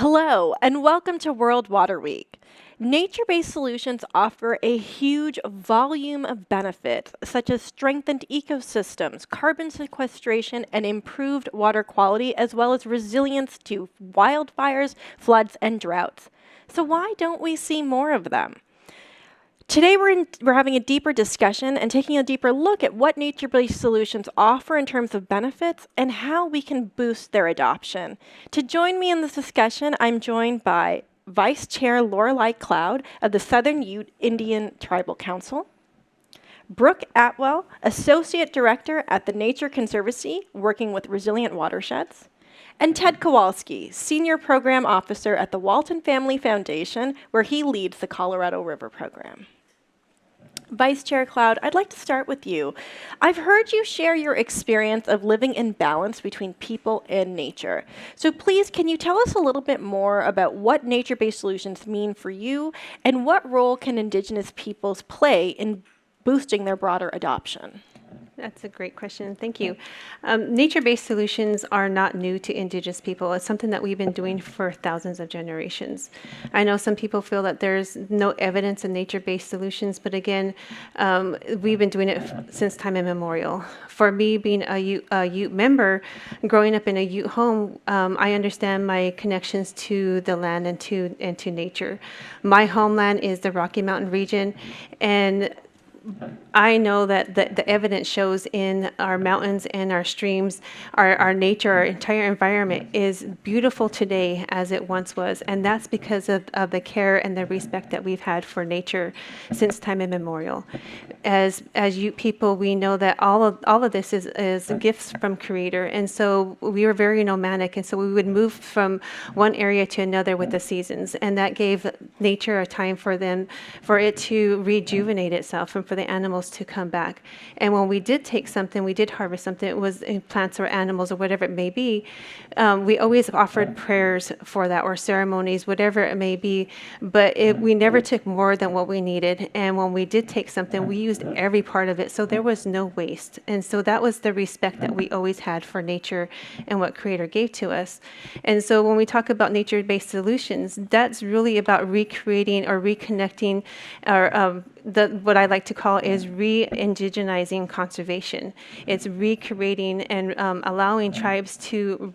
Hello, and welcome to World Water Week. Nature-based solutions offer a huge volume of benefits, such as strengthened ecosystems, carbon sequestration, and improved water quality, as well as resilience to wildfires, floods, and droughts. So why don't we see more of them? Today, we're having a deeper discussion and taking a deeper look at what nature-based solutions offer in terms of benefits and how we can boost their adoption. To join me in this discussion, I'm joined by Vice Chair Lorelei Cloud of the Southern Ute Indian Tribal Council, Brooke Atwell, Associate Director at the Nature Conservancy, working with resilient watersheds, and Ted Kowalski, Senior Program Officer at the Walton Family Foundation, where he leads the Colorado River Program. Vice Chair Cloud, I'd like to start with you. I've heard you share your experience of living in balance between people and nature. So please, can you tell us a little bit more about what nature-based solutions mean for you, and what role can Indigenous peoples play in boosting their broader adoption? That's a great question. Thank you. Nature-based solutions are not new to Indigenous people. It's something that we've been doing for thousands of generations. I know some people feel that there's no evidence in nature-based solutions, but again, we've been doing it since time immemorial. For me, being a Ute member, growing up in a Ute home, I understand my connections to the land and to nature. My homeland is the Rocky Mountain region, and I know that the evidence shows in our mountains and our streams, our nature, our entire environment is beautiful today as it once was. And that's because of the care and the respect that we've had for nature since time immemorial. As you people, we know that all of this is gifts from Creator. And so we were very nomadic. And so we would move from one area to another with the seasons. And that gave nature a time for it to rejuvenate itself and for the animals to come back. And when we did take something, we did harvest something, it was in plants or animals or whatever it may be, we always offered prayers for that or ceremonies, whatever it may be, but we never took more than what we needed. And when we did take something, we used every part of it, so there was no waste. And so that was the respect that we always had for nature and what Creator gave to us. And so when we talk about nature-based solutions, that's really about recreating or reconnecting or what I like to call is re-indigenizing conservation. It's recreating and allowing tribes to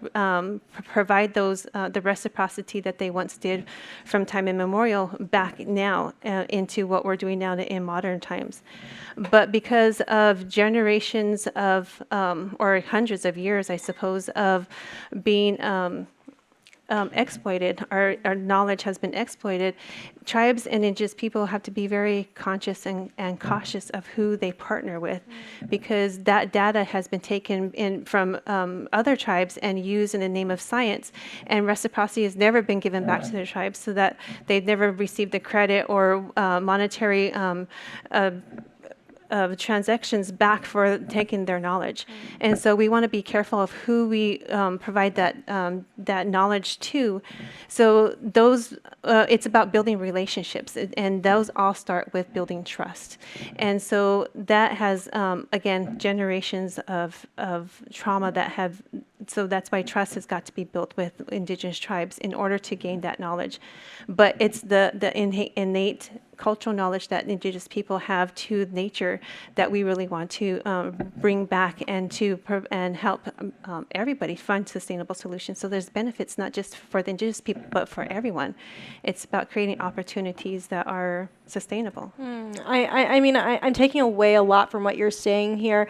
provide the reciprocity that they once did from time immemorial back now into what we're doing now in modern times. But because of generations of, or hundreds of years, I suppose, of being exploited, our knowledge has been exploited, tribes and indigenous people have to be very conscious and cautious of who they partner with, because that data has been taken in from other tribes and used in the name of science, and reciprocity has never been given back to the tribes, so that they've never received the credit or monetary transactions back for taking their knowledge. And so we want to be careful of who we provide that knowledge to. So it's about building relationships, and those all start with building trust. And so that has, again, generations of trauma that have, so that's why trust has got to be built with Indigenous tribes in order to gain that knowledge. But it's the innate cultural knowledge that Indigenous people have to nature that we really want to bring back and help everybody find sustainable solutions. So there's benefits not just for the Indigenous people, but for everyone. It's about creating opportunities that are sustainable. I'm taking away a lot from what you're saying here.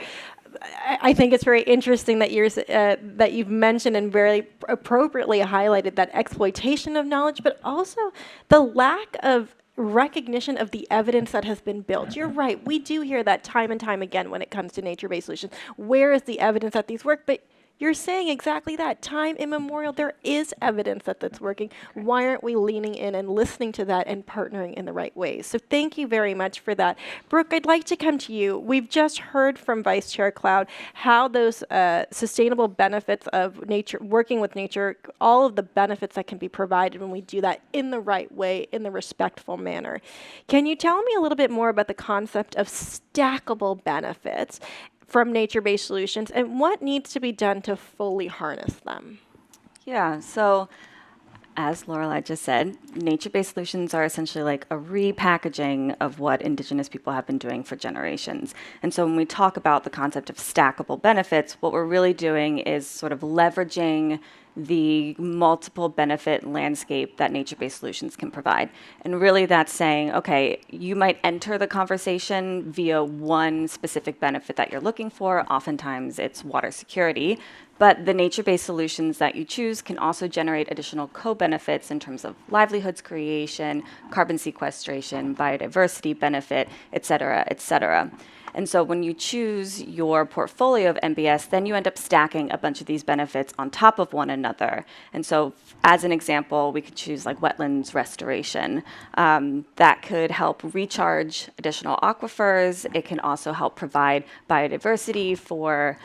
I think it's very interesting that you've mentioned and very appropriately highlighted that exploitation of knowledge, but also the lack of recognition of the evidence that has been built. You're right. We do hear that time and time again when it comes to nature-based solutions. Where is the evidence that these work? But you're saying exactly that. Time immemorial, there is evidence that that's working. Why aren't we leaning in and listening to that and partnering in the right ways? So thank you very much for that. Brooke, I'd like to come to you. We've just heard from Vice Chair Cloud how those sustainable benefits of nature, working with nature, all of the benefits that can be provided when we do that in the right way, in the respectful manner. Can you tell me a little bit more about the concept of stackable benefits from nature-based solutions and what needs to be done to fully harness them? Yeah, so as Lorelei just said, nature-based solutions are essentially like a repackaging of what Indigenous people have been doing for generations. And so when we talk about the concept of stackable benefits, what we're really doing is sort of leveraging the multiple benefit landscape that nature-based solutions can provide. And really that's saying, okay, you might enter the conversation via one specific benefit that you're looking for. Oftentimes it's water security, but the nature-based solutions that you choose can also generate additional co-benefits in terms of livelihoods creation, carbon sequestration, biodiversity benefit, et cetera, et cetera. And so when you choose your portfolio of MBS, then you end up stacking a bunch of these benefits on top of one another. And so as an example, we could choose like wetlands restoration. That could help recharge additional aquifers. It can also help provide biodiversity for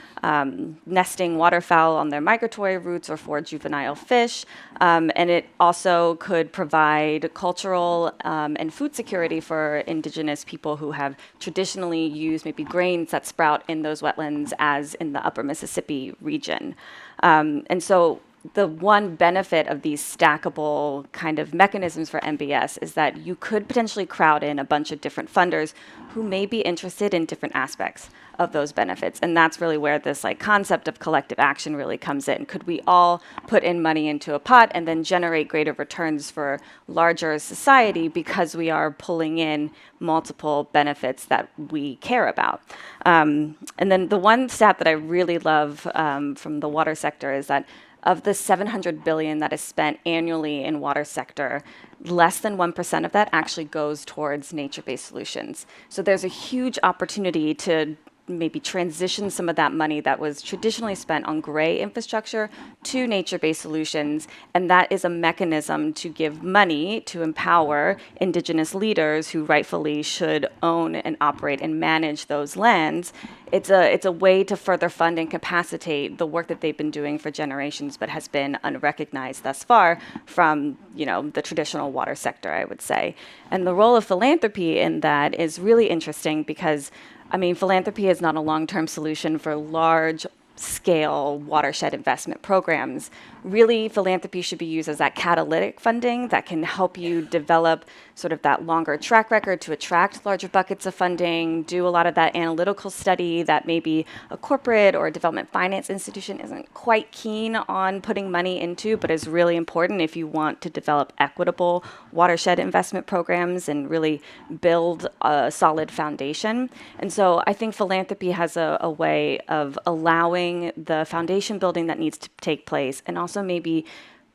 nesting waterfowl on their migratory routes or for juvenile fish. And it also could provide cultural and food security for Indigenous people who have traditionally used maybe grains that sprout in those wetlands, as in the upper Mississippi region. And so the one benefit of these stackable kind of mechanisms for MBS is that you could potentially crowd in a bunch of different funders who may be interested in different aspects of those benefits. And that's really where this like concept of collective action really comes in. Could we all put in money into a pot and then generate greater returns for larger society because we are pulling in multiple benefits that we care about? And then the one stat that I really love from the water sector is that of the 700 billion that is spent annually in water sector, less than 1% of that actually goes towards nature-based solutions. So there's a huge opportunity to maybe transition some of that money that was traditionally spent on gray infrastructure to nature-based solutions. And that is a mechanism to give money to empower Indigenous leaders who rightfully should own and operate and manage those lands. It's a way to further fund and capacitate the work that they've been doing for generations, but has been unrecognized thus far from, the traditional water sector, I would say. And the role of philanthropy in that is really interesting because philanthropy is not a long-term solution for large-scale watershed investment programs. Really, philanthropy should be used as that catalytic funding that can help you develop sort of that longer track record to attract larger buckets of funding, do a lot of that analytical study that maybe a corporate or a development finance institution isn't quite keen on putting money into, but is really important if you want to develop equitable watershed investment programs and really build a solid foundation. And so I think philanthropy has a way of allowing the foundation building that needs to take place, and also maybe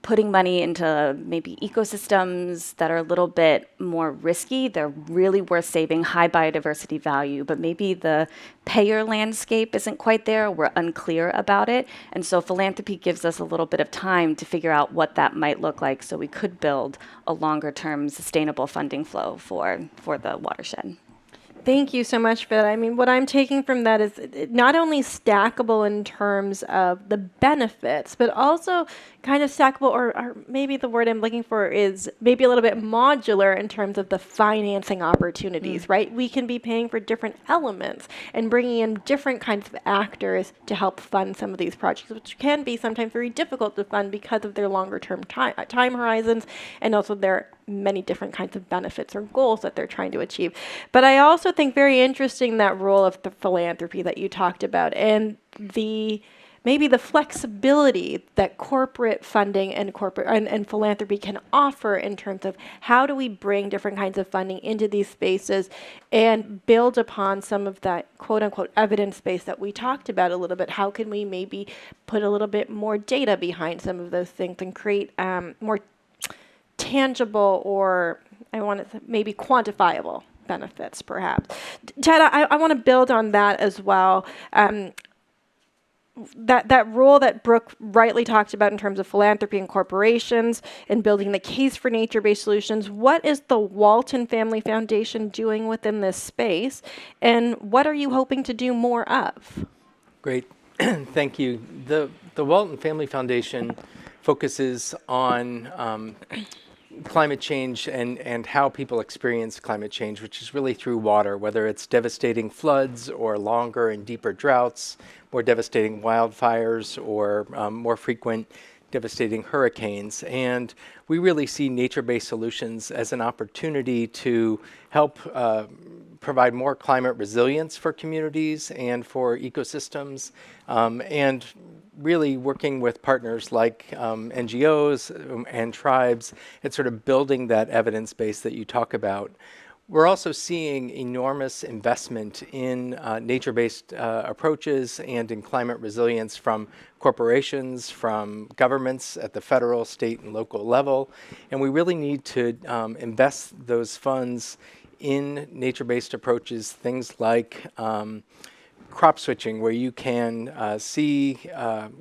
putting money into maybe ecosystems that are a little bit more risky. They're really worth saving, high biodiversity value, but maybe the payer landscape isn't quite there. We're unclear about it. And so philanthropy gives us a little bit of time to figure out what that might look like so we could build a longer term sustainable funding flow for the watershed. Thank you so much for that. What I'm taking from that is not only stackable in terms of the benefits, but also kind of stackable, or maybe the word I'm looking for is maybe a little bit modular in terms of the financing opportunities, right? We can be paying for different elements and bringing in different kinds of actors to help fund some of these projects, which can be sometimes very difficult to fund because of their longer term time horizons, and also their many different kinds of benefits or goals that they're trying to achieve. But I also think very interesting that role of the philanthropy that you talked about, and maybe the flexibility that corporate funding and and philanthropy can offer in terms of how do we bring different kinds of funding into these spaces and build upon some of that quote unquote evidence base that we talked about a little bit. How can we maybe put a little bit more data behind some of those things and create more tangible, or I want to maybe quantifiable benefits, perhaps. Ted, I want to build on that as well. That role that Brooke rightly talked about in terms of philanthropy and corporations and building the case for nature-based solutions. What is the Walton Family Foundation doing within this space, and what are you hoping to do more of? Great, thank you. The Walton Family Foundation focuses on climate change and how people experience climate change, which is really through water, whether it's devastating floods or longer and deeper droughts, more devastating wildfires, or more frequent devastating hurricanes. And we really see nature-based solutions as an opportunity to help provide more climate resilience for communities and for ecosystems, and really working with partners like NGOs and tribes and sort of building that evidence base that you talk about. We're also seeing enormous investment in nature-based approaches and in climate resilience from corporations, from governments at the federal, state, and local level. And we really need to invest those funds in nature-based approaches, things like crop switching, where you can see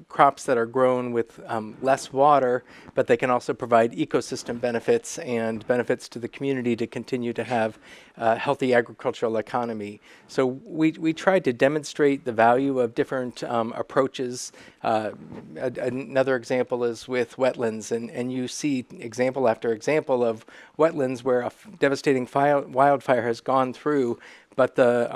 crops that are grown with less water, but they can also provide ecosystem benefits and benefits to the community to continue to have a healthy agricultural economy. So we tried to demonstrate the value of different approaches. Another example is with wetlands, and you see example after example of wetlands where a devastating wildfire has gone through, but the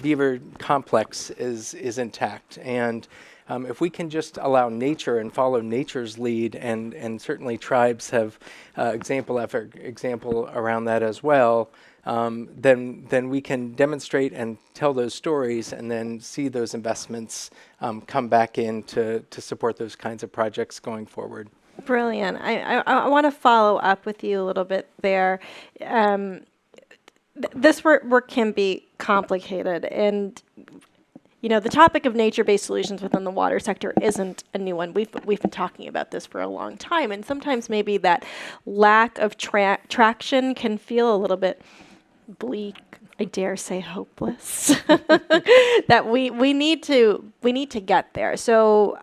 beaver complex is intact. And if we can just allow nature and follow nature's lead, and certainly tribes have example after example around that as well, then we can demonstrate and tell those stories and then see those investments come back in to support those kinds of projects going forward. Brilliant. I want to follow up with you a little bit there. This work can be complicated, and the topic of nature-based solutions within the water sector isn't a new one. We've been talking about this for a long time, and sometimes maybe that lack of traction can feel a little bit bleak. I dare say hopeless. That we need to get there. So.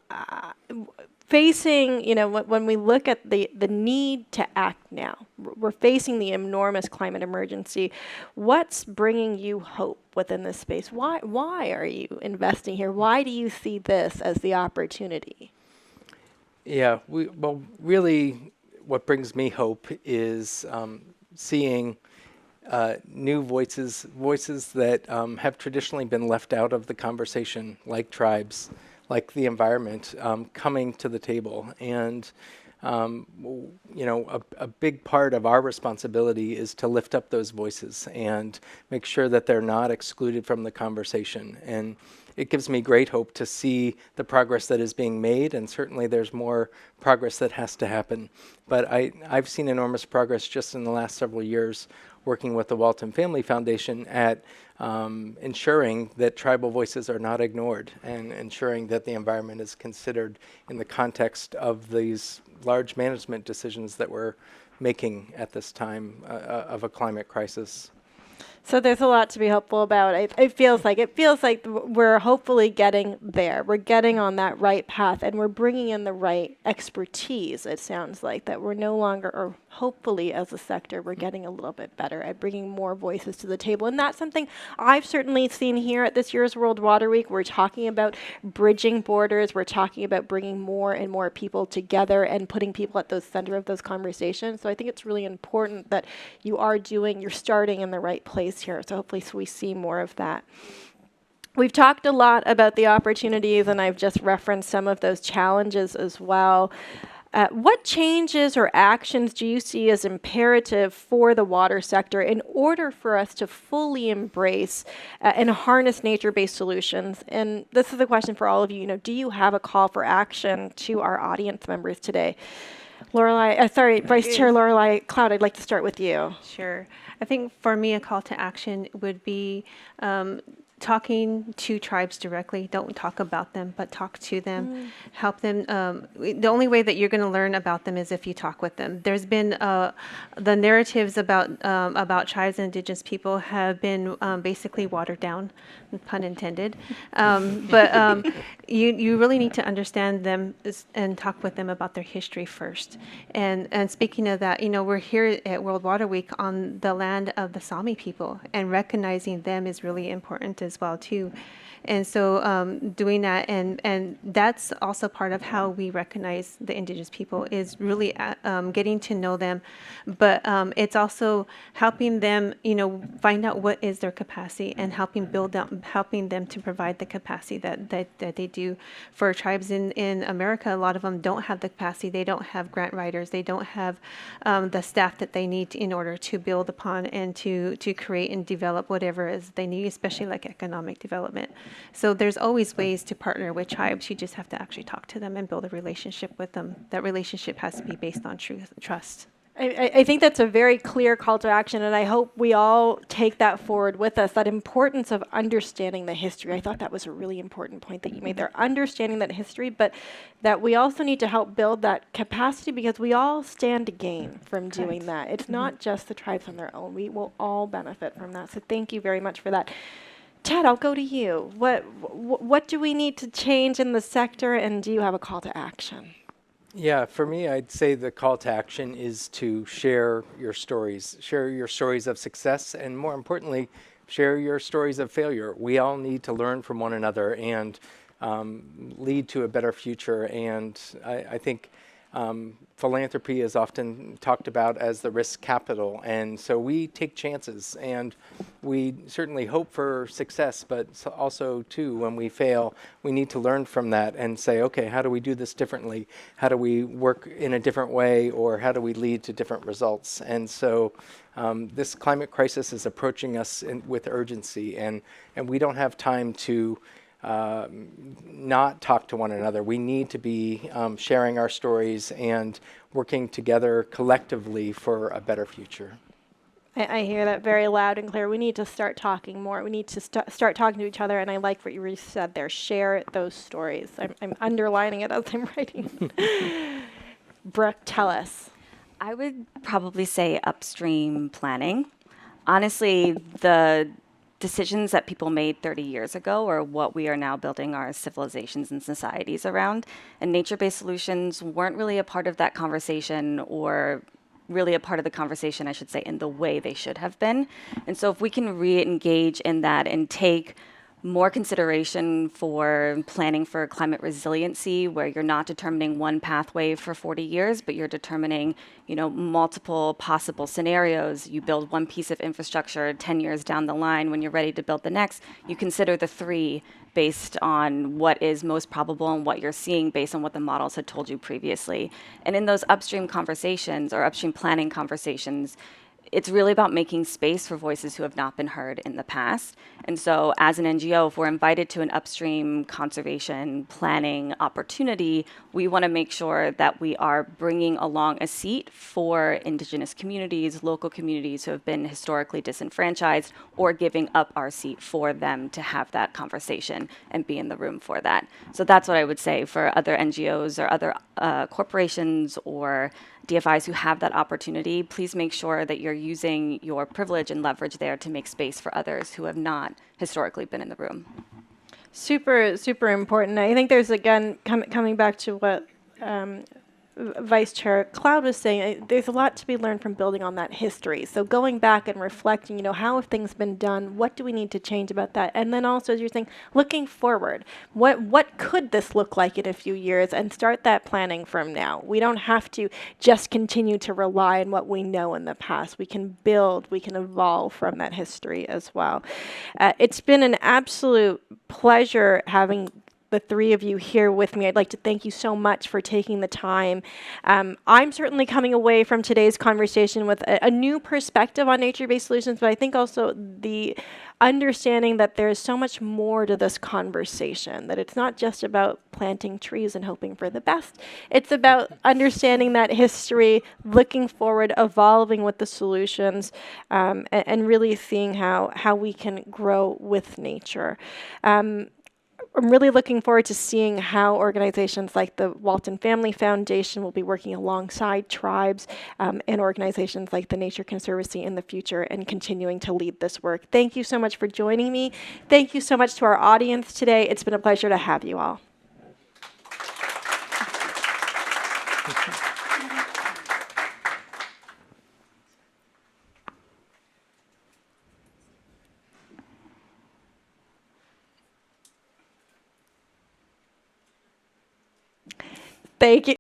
Facing, when we look at the need to act now, we're facing the enormous climate emergency. What's bringing you hope within this space? Why are you investing here? Why do you see this as the opportunity? Yeah, well, really, what brings me hope is seeing new voices that have traditionally been left out of the conversation, like tribes, like the environment, coming to the table. And a big part of our responsibility is to lift up those voices and make sure that they're not excluded from the conversation. And it gives me great hope to see the progress that is being made, and certainly there's more progress that has to happen. But I've seen enormous progress just in the last several years working with the Walton Family Foundation at ensuring that tribal voices are not ignored and ensuring that the environment is considered in the context of these large management decisions that we're making at this time of a climate crisis. So there's a lot to be hopeful about. It feels like we're hopefully getting there. We're getting on that right path, and we're bringing in the right expertise. It sounds like that we're no longer, or hopefully as a sector, we're getting a little bit better at bringing more voices to the table. And that's something I've certainly seen here at this year's World Water Week. We're talking about bridging borders. We're talking about bringing more and more people together and putting people at the center of those conversations. So I think it's really important that you're starting in the right place here. So hopefully we see more of that. We've talked a lot about the opportunities, and I've just referenced some of those challenges as well. What changes or actions do you see as imperative for the water sector in order for us to fully embrace and harness nature-based solutions? And this is a question for all of you. Do you have a call for action to our audience members today? Vice Chair Lorelei Cloud, I'd like to start with you. Sure. I think for me, a call to action would be talking to tribes directly. Don't talk about them, but talk to them, help them. The only way that you're going to learn about them is if you talk with them. There's been the narratives about tribes and indigenous people have been basically watered down, pun intended. But you really need to understand them and talk with them about their history first. And speaking of that, we're here at World Water Week on the land of the Sami people, and recognizing them is really important as well too. And so doing that, and that's also part of how we recognize the indigenous people, is really getting to know them. But it's also helping them, find out what is their capacity, and helping them to provide the capacity that they do. For tribes in America, a lot of them don't have the capacity. They don't have grant writers. They don't have the staff that they need in order to build upon and to create and develop whatever it is they need, especially like economic development. So there's always ways to partner with tribes. You just have to actually talk to them and build a relationship with them. That relationship has to be based on trust. I think that's a very clear call to action, and I hope we all take that forward with us, that importance of understanding the history. I thought that was a really important point that you made there, understanding that history, but that we also need to help build that capacity, because we all stand to gain from doing that. It's not just the tribes on their own. We will all benefit from that. So thank you very much for that. Ted, I'll go to you. What do we need to change in the sector, and do you have a call to action? Yeah, for me, I'd say the call to action is to share your stories of success, and more importantly, share your stories of failure. We all need to learn from one another and lead to a better future. And I think philanthropy is often talked about as the risk capital. And so we take chances, and we certainly hope for success, but also too, when we fail, we need to learn from that and say, okay, how do we do this differently? How do we work in a different way, or how do we lead to different results? And so this climate crisis is approaching us with urgency, and we don't have time to not talk to one another. We need to be sharing our stories and working together collectively for a better future. I hear that very loud and clear. We need to start talking more. We need to start talking to each other, and I like what you said there. Share those stories. I'm underlining it as I'm writing. Brooke, tell us. I would probably say upstream planning. Honestly, the decisions that people made 30 years ago are what we are now building our civilizations and societies around. And nature-based solutions weren't really a part of that conversation, or really a part of the conversation, I should say, in the way they should have been. And so if we can re-engage in that and take more consideration for planning for climate resiliency, where you're not determining one pathway for 40 years, but you're determining, multiple possible scenarios. You build one piece of infrastructure 10 years down the line. When you're ready to build the next, you consider the three based on what is most probable and what you're seeing based on what the models had told you previously. And in those upstream conversations, or upstream planning conversations, it's really about making space for voices who have not been heard in the past. And so as an NGO, if we're invited to an upstream conservation planning opportunity, we want to make sure that we are bringing along a seat for Indigenous communities, local communities who have been historically disenfranchised, or giving up our seat for them to have that conversation and be in the room for that. So that's what I would say for other NGOs or other corporations or DFIs who have that opportunity. Please make sure that you're using your privilege and leverage there to make space for others who have not historically been in the room. Super, super important. I think there's, again, coming back to what Vice Chair Cloud was saying, there's a lot to be learned from building on that history. So going back and reflecting, how have things been done? What do we need to change about that? And then also, as you're saying, looking forward, what could this look like in a few years? And start that planning from now. We don't have to just continue to rely on what we know in the past. We can build, we can evolve from that history as well. It's been an absolute pleasure having the three of you here with me. I'd like to thank you so much for taking the time. I'm certainly coming away from today's conversation with a new perspective on nature-based solutions, but I think also the understanding that there's so much more to this conversation, that it's not just about planting trees and hoping for the best. It's about understanding that history, looking forward, evolving with the solutions, and really seeing how we can grow with nature. I'm really looking forward to seeing how organizations like the Walton Family Foundation will be working alongside tribes and organizations like the Nature Conservancy in the future, and continuing to lead this work. Thank you so much for joining me. Thank you so much to our audience today. It's been a pleasure to have you all. Thank you.